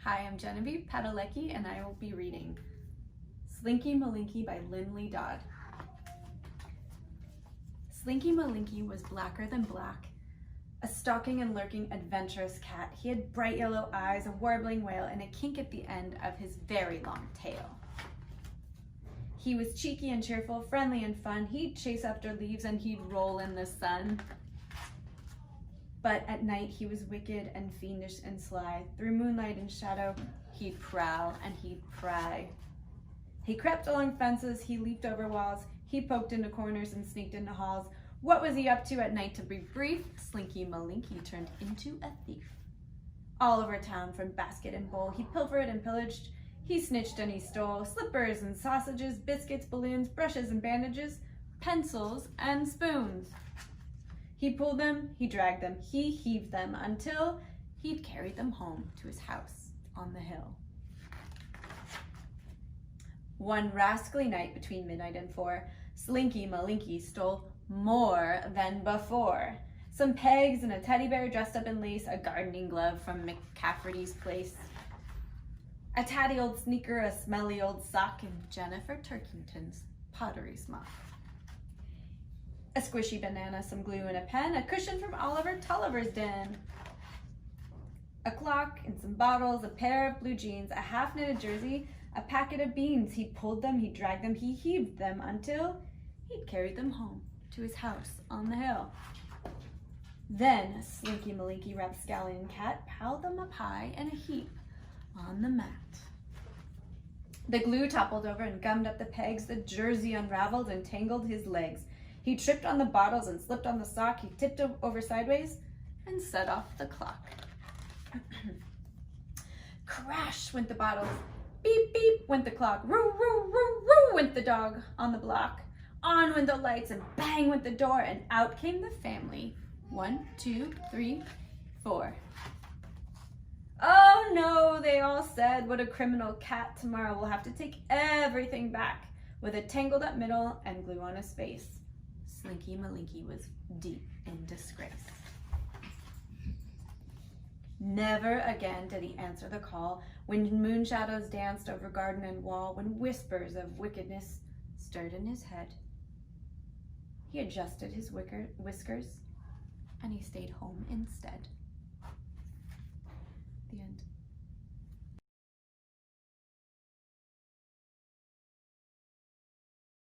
Hi, I'm Genevieve Padalecki, and I will be reading Slinky Malinki by Lynley Dodd. Slinky Malinki was blacker than black, a stalking and lurking adventurous cat. He had bright yellow eyes, a warbling wail, and a kink at the end of his very long tail. He was cheeky and cheerful, friendly and fun. He'd chase after leaves and he'd roll in the sun. But at night he was wicked and fiendish and sly. Through moonlight and shadow, he'd prowl and he'd pry. He crept along fences, he leaped over walls, he poked into corners and sneaked into halls. What was he up to at night? To be brief, Slinky Malinki turned into a thief. All over town, from basket and bowl, he pilfered and pillaged. He snitched and he stole slippers and sausages, biscuits, balloons, brushes and bandages, pencils and spoons. He pulled them, he dragged them, he heaved them until he'd carried them home to his house on the hill. One rascally night between midnight and 4, Slinky Malinki stole more than before. Some pegs and a teddy bear dressed up in lace, a gardening glove from McCafferty's place, a tatty old sneaker, a smelly old sock, and Jennifer Turkington's pottery smock. A squishy banana, some glue and a pen, a cushion from Oliver Tulliver's den, a clock and some bottles, a pair of blue jeans, a half-knitted jersey, a packet of beans. He pulled them, he dragged them, he heaved them until he'd carried them home to his house on the hill. Then Slinky Malinki, rapscallion cat, piled them up high in a heap on the mat. The glue toppled over and gummed up the pegs, the jersey unraveled and tangled his legs. He tripped on the bottles and slipped on the sock. He tipped over sideways and set off the clock. Crash went the bottles. Beep, beep went the clock. Roo, roo, roo, roo went the dog on the block. On went the lights and bang went the door, and out came the family. 1, 2, 3, 4. Oh no, they all said, what a criminal cat. Tomorrow we'll have to take everything back, with a tangled up middle and glue on his face. Slinky Malinki was deep in disgrace. Never again did he answer the call, when moon shadows danced over garden and wall, when whispers of wickedness stirred in his head. He adjusted his whiskers, and he stayed home instead. The end.